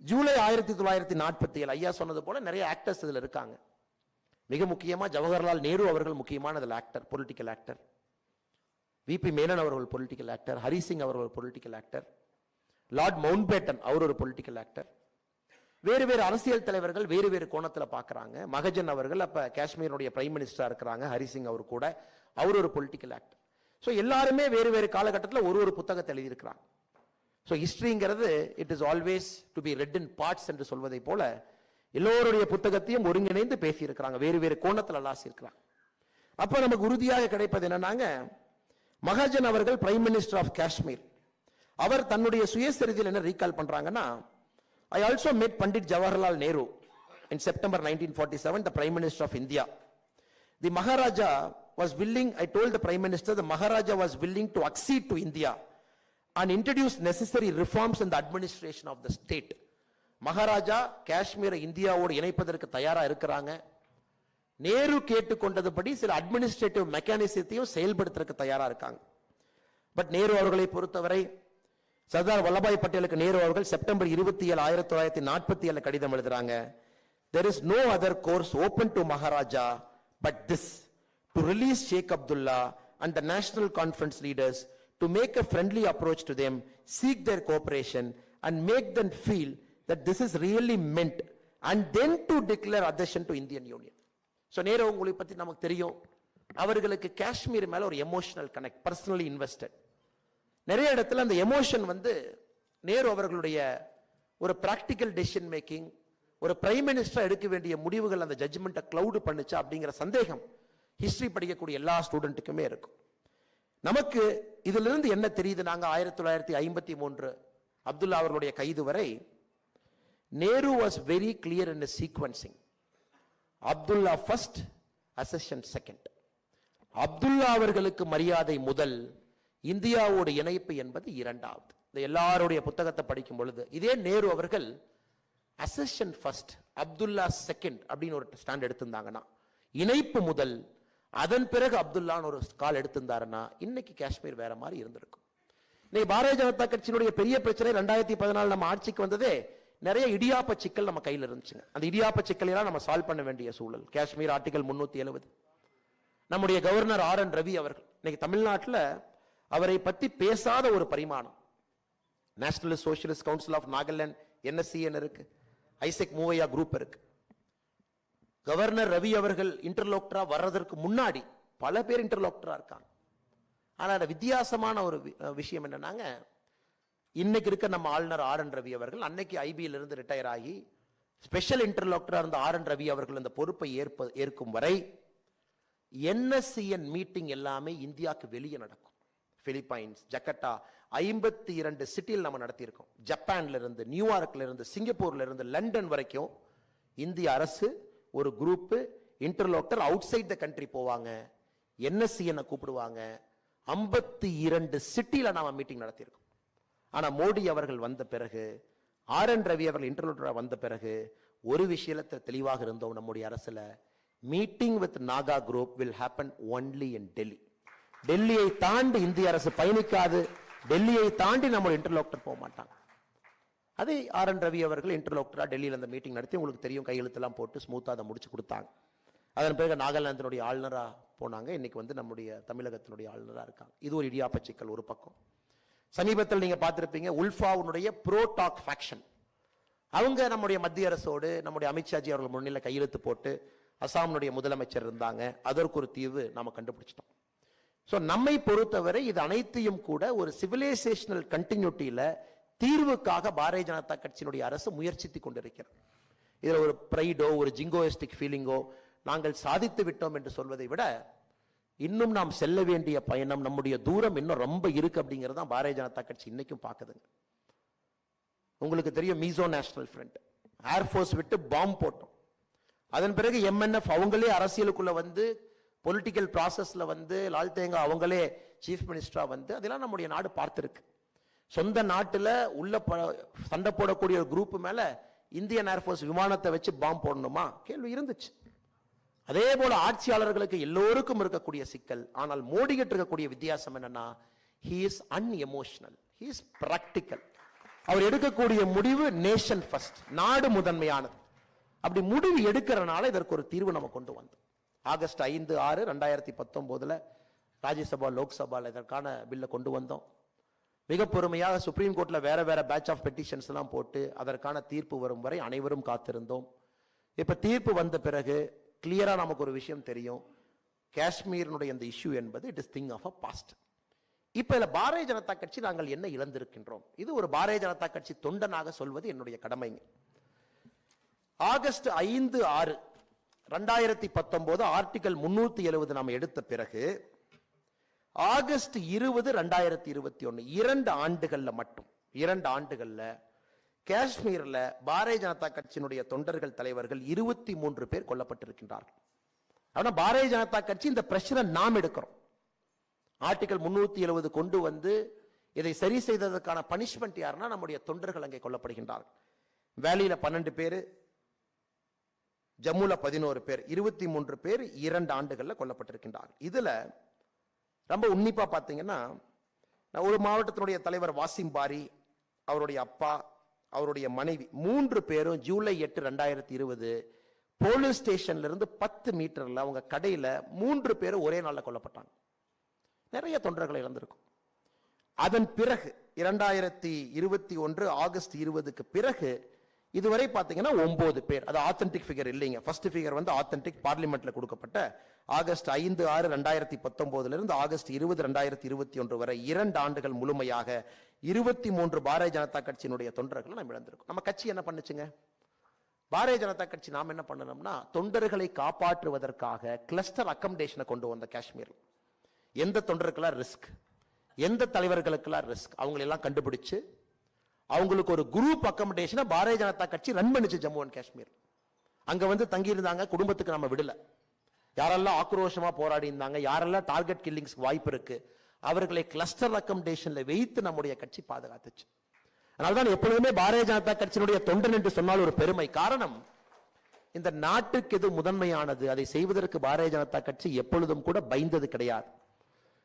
ஜூலை 1947 ஐயா சொன்னது போல நிறைய ஆக்டர்ஸ் இதுல இருக்காங்க. மிக முக்கியமா ஜவஹர்லால் நேரு அவர்கள் முக்கியமான actor, political actor. VP Menon அவர்கள் பொலிட்டிக்கல் ஆக்டர், ஹரிசிங் அவர்கள் பொலிட்டிக்கல் ஆக்டர், லார்ட் மவுண்ட்பேட்டன் அவர் ஒரு பொலிட்டிக்கல் ஆக்டர். வேறு வேறு அரசியல் தலைவர்கள் வேறு வேறு கோணத்தில் பார்க்கறாங்க. மகஜன் அவர்கள் அப்ப காஷ்மீருடைய பிரைம் மினிஸ்டரா இருக்கிறாங்க, ஹரிசிங் அவர் கூட அவர் ஒரு பொலிட்டிக்கல் ஆக்டர். ஸோ எல்லாருமே வேறு வேறு காலகட்டத்தில் ஒரு புத்தகத்தை எழுதியிருக்கிறாங்க. ஸோ ஹிஸ்டரிங்கிறது it is always to be read in parts என்று சொல்வதை போல எல்லோருடைய புத்தகத்தையும் ஒருங்கிணைந்து பேசி இருக்கிறாங்க, வேறு வேறு கோணத்தில் அலாசி இருக்கிறாங்க. அப்ப நமக்கு உறுதியாக கிடைப்பது என்னன்னாங்க, மகாஜன் அவர்கள் பிரைம் மினிஸ்டர் ஆஃப் காஷ்மீர். அவர் தன்னுடைய சுயசரிதையில் என்ன ரீகால் பண்றாங்கன்னா, I also met Pandit Jawaharlal Nehru in September 1947, the Prime Minister of India. The Maharaja was willing, I told the Prime Minister, the Maharaja was willing to accede to India and introduce necessary reforms in the administration of the state. Maharaja காஷ்மீரை இந்தியாவோடு இணைப்பதற்கு தயாரா இருக்கிறாங்க. நேரு கேட்டுக்கொண்டதுபடி சில administrative மெக்கானிசத்தையும் செயல்படுத்துறதுக்கு தயாரா இருக்காங்க. But Nehru அவர்களை பொறுத்தவரை சர்தார் வல்லபாய் பட்டேலுக்கு நேரு அவர்கள் செப்டம்பர் 27, 1947 கடிதம் எழுதுறாங்க. There is no other course open to Maharaja but this, to release Sheikh Abdullah and the National Conference leaders, to make a friendly approach to them, seek their cooperation and make them feel that this is really meant, and then to declare adhesion to Indian Union. So Nehru உங்களை பத்தி நமக்கு தெரியும், அவர்களுக்கு காஷ்மீர் மேல ஒரு emotional connect, personally invested. நிறைய இடத்துல அந்த எமோஷன் நேரு அவர்களுடைய ஒரு பிராக்டிக்கல் டெசிஷன் மேக்கிங், ஒரு பிரைம் மினிஸ்டர் எடுக்க வேண்டிய முடிவுகள் அந்த ஜட்ஜ்மெண்ட்டை கிளவுட் பண்ணுச்சா அப்படிங்கிற சந்தேகம் ஹிஸ்டரி படிக்கக்கூடிய எல்லா ஸ்டூடெண்ட்டுக்குமே இருக்கும். நமக்கு இதிலிருந்து என்ன தெரியுது? நாங்க 1953 அப்துல்லா அவர்களுடைய கைது வரை Nehru was very clear in sequencing. Abdullah first, accession second. Abdullah அவர்களுக்கு மரியாதை முதல், இந்தியாவோட இணைப்பு என்பது இரண்டாவது. இந்த எல்லாருடைய புத்தகத்தை படிக்கும் பொழுது இதே நேரு அவர்கள் அசெஷன் ஃபர்ஸ்ட், அப்துல்லா செகண்ட் அப்படின்னு ஒரு ஸ்டாண்ட் எடுத்திருந்தாங்கன்னா, இணைப்பு முதல், அதன் பிறகு அப்துல்லான்னு ஒரு கால் எடுத்திருந்தாருன்னா இன்னைக்கு காஷ்மீர் வேற மாதிரி இருந்திருக்கும். இன்னைக்கு பாரதிய ஜனதா கட்சியினுடைய பெரிய பிரச்சனை 2014 நம்ம ஆட்சிக்கு வந்ததே நிறைய இடியாப்ப சிக்கல் நம்ம கையில் இருந்துச்சுங்க. அந்த இடியாப்ப சிக்கல் எல்லாம் நம்ம சால்வ் பண்ண வேண்டிய சூழல். காஷ்மீர் ஆர்டிகல் 370. நம்முடைய கவர்னர் RN ரவி அவர்கள் இன்னைக்கு தமிழ்நாட்டில் அவரை பத்தி பேசாத ஒரு பரிமாணம். National socialist council of Nagaland NSCN இருக்கு, ஐசக் மூவையா குரூப் இருக்கு. கவர்னர் ரவி அவர்கள் இன்டர்லோக்டரா வர்றதற்கு முன்னாடி பல பேர் இன்டர்லோக்டரா இருக்காங்க. ஆனா வித்தியாசமான ஒரு விஷயம் என்னன்னாங்க, இன்னைக்கு இருக்க நம்ம ஆளுநர் RN ரவி அவர்கள் அன்னைக்கு IBல இருந்து ரிட்டையர் ஆகி ஸ்பெஷல் இன்டர்லோக்டரா இருந்த RN ரவி அவர்கள் இந்த பொறுப்பை ஏற்கும் வரை NSCN மீட்டிங் எல்லாமே இந்தியாவுக்கு வெளியே நடக்கும். பிலிப்பைன்ஸ், ஜகர்த்தா 52 சிட்டியில் நம்ம நடத்தியிருக்கோம். ஜப்பான்ல இருந்து, நியூயார்க்ல இருந்து, சிங்கப்பூர்ல இருந்து, லண்டன் வரைக்கும் இந்திய அரசு ஒரு group interlocutor outside the country போவாங்க, NSCN கூப்பிடுவாங்க. 52 சிட்டியில நாம மீட்டிங் நடத்தியிருக்கோம். ஆனா மோடி அவர்கள் வந்த பிறகு, RN ரவி அவர்கள் இன்டர்லோக்டரா வந்த பிறகு ஒரு விஷயத்துல தெளிவாக இருந்தோம், நம்முடைய அரசுல meeting with Naga group will happen only in Delhi. டெல்லியை தாண்டி இந்திய அரசு பயணிக்காது, டெல்லியை தாண்டி நம்ம இன்டர்லோக்டர் போக மாட்டாங்க. அதே RN ரவி அவர்கள் இன்டர்லோக்டரா டெல்லியில் அந்த மீட்டிங் நடத்தி உங்களுக்கு தெரியும், கையெழுத்தெல்லாம் போட்டு ஸ்மூத்தா அதை முடிச்சு கொடுத்தாங்க. அதன் பிறகு நாகாலாந்தினுடைய ஆளுநரா போனாங்க. இன்னைக்கு நம்முடைய தமிழகத்தினுடைய ஆளுநரா இருக்காங்க. இது ஒரு இடியாப்ப சிக்கல் ஒரு பக்கம். சமீபத்தில் நீங்க பார்த்திருப்பீங்க, உல்ஃபாவுடைய ப்ரோ டாக் ஃபேக்ஷன், அவங்க நம்முடைய மத்திய அரசோடு நம்முடைய அமித்ஷாஜி அவர்கள் முன்னிலை கையெழுத்து போட்டு அசாமுடைய முதலமைச்சர் இருந்தாங்க. அதற்கு ஒரு தீர்வு நாம கண்டுபிடிச்சிட்டோம். சோ நம்மை பொறுத்தவரை இது அனைத்தையும் கூட ஒரு சிவிலைசேஷனல் கண்டினியூட்டியில தீர்வுக்காக பாரதிய ஜனதா கட்சியினுடைய அரசு முயற்சித்துக் கொண்டிருக்கிறது. இதுல ஒரு பிரைடோ ஒரு ஜிங்கோயிஸ்டிக் ஃபீலிங்கோ நாங்கள் சாதித்து விட்டோம் என்று சொல்வதை விட இன்னும் நாம் செல்ல வேண்டிய பயணம், நம்முடைய தூரம் இன்னும் ரொம்ப இருக்கு அப்படிங்கிறது தான் பாரதிய ஜனதா கட்சி இன்னைக்கும் பார்க்குதுங்க. உங்களுக்கு தெரியும் மீசோ நேஷனல் ஃப்ரண்ட், ஏர்ஃபோர்ஸ் விட்டு பாம்பு போட்டோம். அதன் பிறகு எம்என்எஃப் அவங்களே அரசியலுக்குள்ள வந்து பொலிட்டிக்கல் ப்ராசஸ்ல வந்து லால்தேங்கா அவங்களே சீஃப் மினிஸ்டரா வந்து அதெல்லாம் நம்முடைய நாடு பார்த்திருக்கு. சொந்த நாட்டுல உள்ள சண்டை போடக்கூடிய ஒரு குரூப் மேல இந்தியன் ஏர்ஃபோர்ஸ் விமானத்தை வச்சு பாம்பு போடணுமா கேள்வி இருந்துச்சு. அதே போல ஆட்சியாளர்களுக்கு எல்லோருக்கும் இருக்கக்கூடிய சிக்கல். ஆனால் மோடி கிட்ட இருக்கக்கூடிய வித்தியாசம் என்னன்னா, he is unemotional, he is practical. அவர் எடுக்கக்கூடிய முடிவு நேஷன் ஃபர்ஸ்ட், நாடு முதன்மையானது. அப்படி முடிவு எடுக்கிறனால இதற்கு ஒரு தீர்வு நம்ம கொண்டு வந்தோம். ஆகஸ்ட் 5, 6, 2019 ராஜ்யசபா லோக்சபால இதற்கான பில்லை கொண்டு வந்தோம். மிக பொறுமையாக சுப்ரீம் கோர்ட்ல வேற வேற பேட்ச் ஆஃப் பெட்டிஷன்ஸ் எல்லாம் போட்டு அதற்கான தீர்ப்பு வரும் வரை அனைவரும் காத்திருந்தோம். இப்ப தீர்ப்பு வந்த பிறகு கிளியரா நமக்கு ஒரு விஷயம் தெரியும், காஷ்மீரினுடைய இந்த இஷ்யூ என்பது it is thing of a past. இப்ப இதுல பாரதிய ஜனதா கட்சி நாங்கள் என்ன இழந்திருக்கின்றோம், இது ஒரு பாரதிய ஜனதா கட்சி தொண்டனாக சொல்வது என்னுடைய கடமைங்க. ஆகஸ்ட் 5, 6, 2019 ஆர்டிகல் 370 நாம் எடுத்த பிறகு ஆகஸ்ட் 20, 2021 2 ஆண்டுகள்ல மட்டும் 2 ஆண்டுகள்ல காஷ்மீர்ல பாரதிய ஜனதா கட்சியினுடைய தொண்டர்கள் தலைவர்கள் 23 பேர் கொல்லப்பட்டிருக்கின்றார்கள். ஆனா பாரதிய ஜனதா கட்சி இந்த பிரச்சனை நாம் எடுக்கிறோம். ஆர்டிகல் 370 கொண்டு வந்து இதை சரி செய்ததற்கான பனிஷ்மெண்ட் யாருன்னா நம்முடைய தொண்டர்கள் அங்கே கொல்லப்படுகின்றார்கள். வேலியில 12 பேர், ஜம்முல 11 பேர், 23 பேர் 2 ஆண்டுகள்ல கொல்லப்பட்டிருக்கின்றார்கள். இதுல ரொம்ப உன்னிப்பா பாத்தீங்கன்னா, ஒரு மாவட்டத்தினுடைய தலைவர் வாசிம் பாரி, அவருடைய அப்பா, அவருடைய மனைவி 3 பேரும் ஜூலை 8, 2020 போலீஸ் ஸ்டேஷன்ல இருந்து 10 மீட்டர்ல அவங்க கடையில 3 பேரும் ஒரே நாள்ல கொல்லப்பட்டாங்க. நிறைய தொண்டர்களை இழந்திருக்கும். அதன் பிறகு 2021 ஆகஸ்ட் 20க்கு பிறகு இதுவரை பாத்தீங்கன்னா 9 பேர். அது ஆத்தென்டிக் ஃபிகர் இல்லைங்க. ஃபர்ஸ்ட் ஃபிகர் வந்து ஆத்தென்டிக் பார்லிமெண்ட்ல கொடுக்கப்பட்ட ஆகஸ்ட் 5, 6, 2019 இருந்து ஆகஸ்ட் 20, 2021 வரை 2 ஆண்டுகள் முழுமையாக 23 பாரதிய ஜனதா கட்சியினுடைய தொண்டர்களை நாம் இழந்திருக்கோம். நம்ம கட்சி என்ன பண்ணுச்சுங்க? பாரதிய ஜனதா கட்சி நாம் என்ன பண்ணணும்னா, தொண்டர்களை காப்பாற்றுவதற்காக கிளஸ்டர் அக்கமடேஷனை கொண்டு வந்த காஷ்மீர். எந்த தொண்டருக்கெல்லாம் ரிஸ்க், எந்த தலைவர்களுக்கெல்லாம் ரிஸ்க், அவங்களெல்லாம் கண்டுபிடிச்சு அவங்களுக்கு ஒரு குரூப் அக்கமடேஷனை பாரதிய ஜனதா கட்சி ரன் பண்ணிச்சு ஜம்மு அண்ட் காஷ்மீர். அங்க வந்து தங்கி இருந்தாங்க, குடும்பத்துக்கு நம்ம விடல. யாரெல்லாம் ஆக்ரோஷமா போராடி இருந்தாங்க, யாரெல்லாம் டார்கெட் கில்லிங்ஸ்க்கு வாய்ப்பு இருக்கு, அவர்களை கிளஸ்டர் அக்கமடேஷன்ல வைத்து நம்முடைய கட்சி பாதுகாத்துச்சு. அதனால்தான் எப்பொழுதுமே பாரதிய ஜனதா கட்சியினுடைய தொண்டன் என்று சொன்னால் ஒரு பெருமை. காரணம், இந்த நாட்டுக்கு எது முதன்மையானது அதை செய்வதற்கு பாரதிய ஜனதா கட்சி எப்பொழுதும் கூட பயந்தது கிடையாது.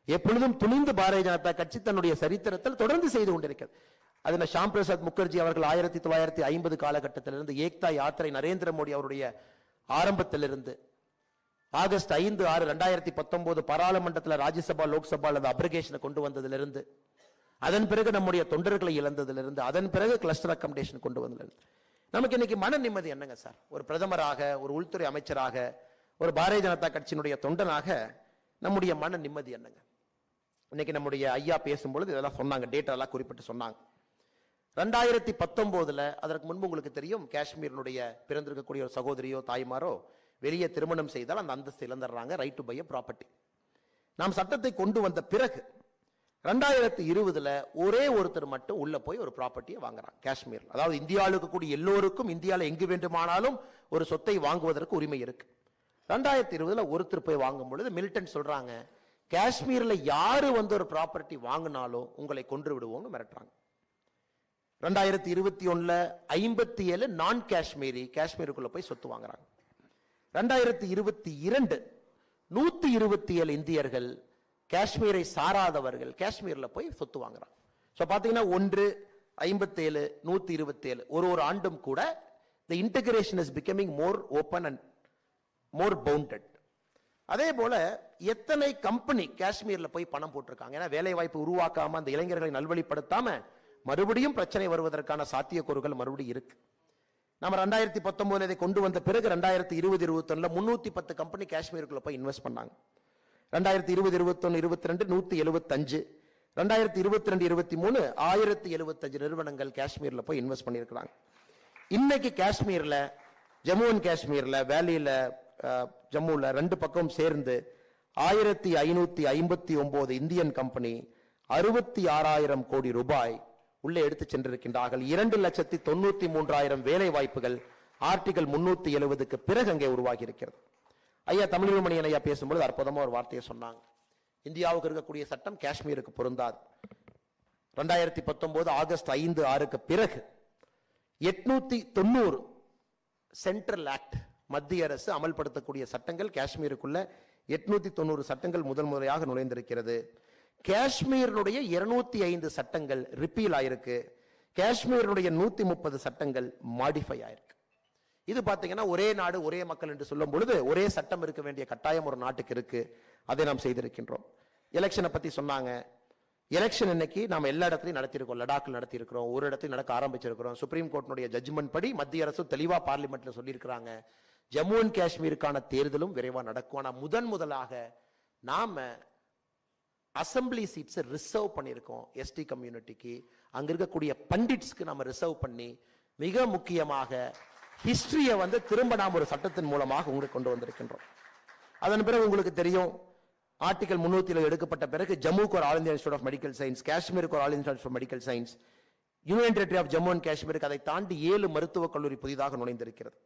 எப்பொழுதும் துணிந்து பாரதிய ஜனதா கட்சி தன்னுடைய சரித்திரத்தில் தொடர்ந்து செய்து கொண்டிருக்கிறது. அதில் ஷாம் பிரசாத் முகர்ஜி அவர்கள் 1950 காலகட்டத்திலிருந்து ஏக்தா யாத்திரை நரேந்திர மோடி அவருடைய ஆரம்பத்திலிருந்து ஆகஸ்ட் 5, 6, 2019 பாராளுமன்றத்தில் ராஜ்யசபா லோக்சபா அப்ரிகேஷனை கொண்டு வந்ததிலிருந்து, அதன் பிறகு நம்முடைய தொண்டர்களை இழந்ததிலிருந்து, அதன் பிறகு கிளஸ்டர் அக்கமடேஷன் கொண்டு வந்ததிலிருந்து நமக்கு இன்னைக்கு மன நிம்மதி என்னங்க சார்? ஒரு பிரதமராக, ஒரு உள்துறை அமைச்சராக, ஒரு பாரதிய ஜனதா கட்சியினுடைய தொண்டனாக நம்முடைய மன நிம்மதி என்னங்க? இன்னைக்கு நம்முடைய ஐயா பேசும்பொழுது இதெல்லாம் சொன்னாங்க, டேட்டா எல்லாம் குறிப்பிட்டு சொன்னாங்க. 2019 அதற்கு முன்பு உங்களுக்கு தெரியும், காஷ்மீரினுடைய பிறந்திருக்கக்கூடிய ஒரு சகோதரியோ தாய்மாரோ வெளியே திருமணம் செய்தால் அந்த அந்தஸ்து இழந்துடுறாங்க, right to buy a property. நாம் சட்டத்தை கொண்டு வந்த பிறகு 2020 ஒரே ஒருத்தர் மட்டும் உள்ள போய் ஒரு ப்ராப்பர்ட்டியை வாங்குறாங்க காஷ்மீர். அதாவது இந்தியாவில் இருக்கக்கூடிய எல்லோருக்கும் இந்தியாவில் எங்கு வேண்டுமானாலும் ஒரு சொத்தை வாங்குவதற்கு உரிமை இருக்கு. 2020 ஒருத்தர் போய் வாங்கும் பொழுது மிலிட்டன் சொல்றாங்க, காஷ்மீர்ல யாரு வந்து ஒரு ப்ராப்பர்ட்டி வாங்கினாலும் உங்களை கொன்று விடுவோம்னு மிரட்டுறாங்க. 2021 57 நான் காஷ்மீரி காஷ்மீருக்குள்ள போய் சொத்து வாங்குறாங்க. 2022 127 இந்தியர்கள் காஷ்மீரை சாராதவர்கள் காஷ்மீர்ல போய் சொத்து வாங்குறாங்க. சோ பாத்தீங்கன்னா 1 57 127 ஒரு ஆண்டும் கூட the integration is becoming more open and more bounded. அதே போல எத்தனை கம்பெனி காஷ்மீர்ல போய் பணம் போட்டிருக்காங்க. ஏன்னா வேலை வாய்ப்பு உருவாக்காம அந்த இளைஞர்களை நல்வழிப்படுத்தாம மறுபடியும் பிரச்சனை வருவதற்கான சாத்தியக்கூறுகள் மறுபடியும் இருக்கு. நம்ம 2019 இதை கொண்டு வந்த பிறகு 2020-21 310 கம்பெனி காஷ்மீருக்குள்ள போய் இன்வெஸ்ட் பண்ணாங்க. 2020-21 22 175, 2022-23 1075 நிறுவனங்கள் காஷ்மீர்ல போய் இன்வெஸ்ட் பண்ணியிருக்கிறாங்க. இன்னைக்கு காஷ்மீர்ல, ஜம்மு அண்ட் காஷ்மீர்ல, வேலியில, ஜம்முல 2 பக்கம் சேர்ந்து 1559 இந்தியன் கம்பெனி 66,000 கோடி ரூபாய் உள்ளே எடுத்து சென்றிருக்கின்றார்கள். 2,93,000 வேலை வாய்ப்புகள் ஆர்டிகல் 370க்கு பிறகு அங்கே உருவாகி இருக்கிறது. ஐயா தமிழ்மணியன் ஐயா பேசும்போது அற்புதமா ஒரு வார்த்தையை சொன்னாங்க. இந்தியாவுக்கு இருக்கக்கூடிய சட்டம் காஷ்மீருக்கு பொருந்தாது. 2019 ஆகஸ்ட் 5-6க்கு பிறகு 890 சென்ட்ரல் ஆக்ட், மத்திய அரசு அமல்படுத்தக்கூடிய சட்டங்கள் காஷ்மீருக்குள்ள 890 சட்டங்கள் முதல் முறையாக நுழைந்திருக்கிறது. காஷ்மீருடைய 205 சட்டங்கள் ரிப்பீல் ஆயிருக்கு. காஷ்மீருடைய 130 சட்டங்கள் மாடிஃபை ஆயிருக்கு. இது பாத்தீங்கன்னா ஒரே நாடு ஒரே மக்கள் என்று சொல்லும் பொழுது ஒரே சட்டம் இருக்க வேண்டிய கட்டாயம் ஒரு நாட்டுக்கு இருக்கு. அதை நாம் செய்திருக்கின்றோம். எலெக்ஷனை பத்தி சொன்னாங்க. எலெக்ஷன் இன்னைக்கு நாம எல்லா இடத்துலையும் நடத்திருக்கோம். லடாக்ல நடத்திருக்கிறோம், ஒரு இடத்துல நடக்க ஆரம்பிச்சிருக்கிறோம். சுப்ரீம் கோர்ட்டினுடைய ஜட்ஜ்மெண்ட் படி மத்திய அரசு தெளிவா பார்லிமெண்ட்ல சொல்லியிருக்கிறாங்க. ஜம்மு அண்ட் காஷ்மீருக்கான தேர்தலும் விரைவா நடக்கும். ஆனா முதலாக நாம அசம்பிளி சீட்ஸ் ரிசர்வ் பண்ணியிருக்கோம் எஸ்டி கம்யூனிட்டிக்கு. அங்க இருக்கக்கூடிய பண்டிட்ஸ்க்கு நாம ரிசர்வ் பண்ணி மிக முக்கியமாக ஹிஸ்டரியை திரும்ப நாம் ஒரு சட்டத்தின் மூலமாக உங்களுக்கு கொண்டு வந்திருக்கின்றோம். அதன் பிறகு உங்களுக்கு தெரியும், ஆர்டிகல் 307 எடுக்கப்பட்ட பிறகு ஜம்முக்கு ஒரு all India institute of medical science, காஷ்மீருக்கு ஒரு all India institute of medical science, union territory of Jammu and காஷ்மீருக்கு அதை தாண்டி 7 மருத்துவக் கல்லூரி புதிதாக நுழைந்திருக்கிறது.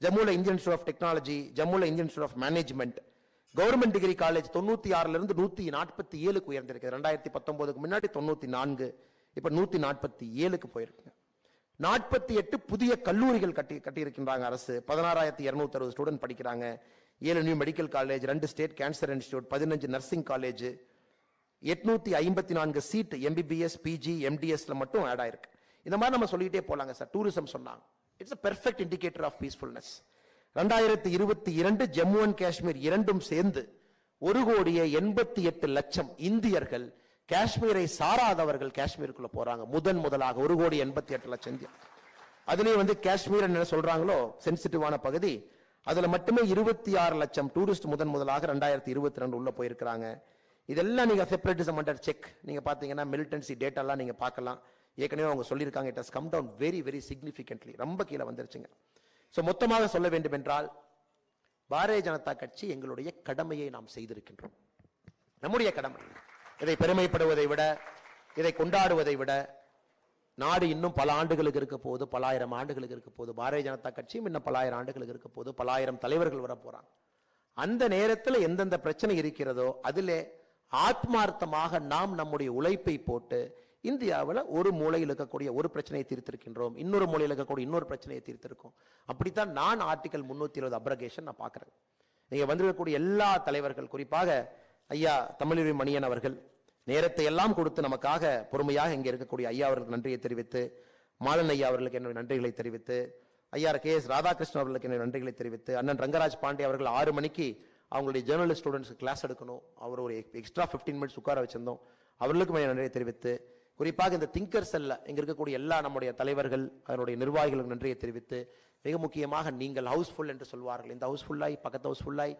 ஜம்முல இந்தியன் இன்ஸ்டிடியூட் ஆஃப் டெக்னாலஜி, ஜம்முல Indian institute of management, government degree college 96ல இருந்து 147க்கு உயர்ந்திருக்கு. 2019க்கு முன்னாடி 94, இப்ப 147க்கு போயிருக்கு. 48 புதிய கல்லூரிகள் கட்டியிருக்கின்றாங்க அரசு. 16,260 ஸ்டூடெண்ட் படிக்கிறாங்க. 7 new medical college, 2 state cancer institute, 15 nursing college, 854 seat MBBS, PG, எம்டிஎஸ்ல மட்டும் ஆட் ஆயிருக்கு. இந்த மாதிரி நம்ம சொல்லிட்டே போலாங்க சார். டூரிசம் சொன்னாங்க. It's a perfect indicator of peacefulness. 2022 Jammu and Kashmir இரண்டும் சேர்ந்து 1,88,00,000 இந்தியர்கள், காஷ்மீரை சாராதவர்கள் காஷ்மீருக்குள்ள போறாங்க. முதலாக 1,88,00,000 இந்தியர். அதுலயும் காஷ்மீர் என்ன சொல்றாங்களோ சென்சிட்டிவான பகுதி, அதுல மட்டுமே 26 லட்சம் டூரிஸ்ட் முதலாக 2022 உள்ள போயிருக்கிறாங்க. இதெல்லாம் நீங்க செப்பரேட்டிசம் அண்டர் செக் நீங்க பாத்தீங்கன்னா மிலிட்டன்சி டேட்டா எல்லாம் நீங்க பார்க்கலாம். ஏற்கனவே அவங்க சொல்லியிருக்காங்க, it has come down very very significantly, ரொம்ப கீழே வந்துருச்சுங்க. சோ மொத்தமாக சொல்ல வேண்டும் என்றால் பாரதிய ஜனதா கட்சி எங்களுடைய கடமையை நாம் செய்திருக்கின்றோம். நம்முடைய கடமை. இதை பெருமைப்படுவதை விட, இதை கொண்டாடுவதை விட, நாடு இன்னும் பல ஆண்டுகளுக்கு இருக்க போது, பல ஆயிரம் ஆண்டுகளுக்கு இருக்க போது, பாரதிய ஜனதா கட்சியும் இன்னும் பல ஆயிரம் ஆண்டுகளுக்கு இருக்க போது, பல ஆயிரம் தலைவர்கள் வர போறாங்க. அந்த நேரத்தில் எந்தெந்த பிரச்சனை இருக்கிறதோ அதிலே ஆத்மார்த்தமாக நாம் நம்முடைய உழைப்பை போட்டு இந்தியாவில் ஒரு மூலையில் இருக்கக்கூடிய ஒரு பிரச்சனையை தீர்த்திருக்கின்றோம், இன்னொரு மூலையில் இருக்கக்கூடிய இன்னொரு பிரச்சனையை தீர்த்திருக்கோம். அப்படித்தான் நான் ஆர்டிகல் 370 அப்ரகேஷன் நான் பார்க்கிறேன். நீங்க வந்திருக்கக்கூடிய எல்லா தலைவர்கள், குறிப்பாக ஐயா தமிழ்மணி மணியன் அவர்கள் நேரத்தை எல்லாம் கொடுத்து நமக்காக பொறுமையாக இங்கே இருக்கக்கூடிய ஐயா அவர்களுக்கு நன்றியை தெரிவித்து, மாலன் ஐயா அவர்களுக்கு என்னுடைய நன்றிகளை தெரிவித்து, ஐயா KS ராதாகிருஷ்ணன் அவர்களுக்கு என்னுடைய நன்றிகளை தெரிவித்து, அண்ணன் ரங்கராஜ் பாண்டே அவர்கள் 6 மணிக்கு அவங்களுடைய ஜேர்னலிஸ்ட் ஸ்டூடெண்ட்ஸ் கிளாஸ் எடுக்கணும், அவர் ஒரு எக்ஸ்ட்ரா 15 மினிட்ஸ் உட்கார வச்சிருந்தோம், அவர்களுக்கும் நன்றியை தெரிவித்து, குறிப்பாக இந்த திங்கர் செல்ல இங்க இருக்கக்கூடிய எல்லா நம்முடைய தலைவர்கள் அதனுடைய நிர்வாகிகளுக்கு நன்றியை தெரிவித்து, மிக முக்கியமாக நீங்கள் ஹவுஸ்ஃபுல் என்று சொல்வார்கள், இந்த ஹவுஸ்ஃபுல்லாய் பக்கத்து ஹவுஸ்ஃபுல்லாய்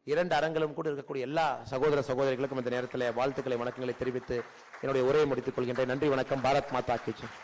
2 அரங்களும் கூட இருக்கக்கூடிய எல்லா சகோதர சகோதரிகளுக்கும் இந்த நேரத்தில் வாழ்த்துக்களை வணக்கங்களை தெரிவித்து என்னுடைய உரையை முடித்துக் கொள்கின்றேன். நன்றி, வணக்கம். பாரத் மாதா கி ஜெய்.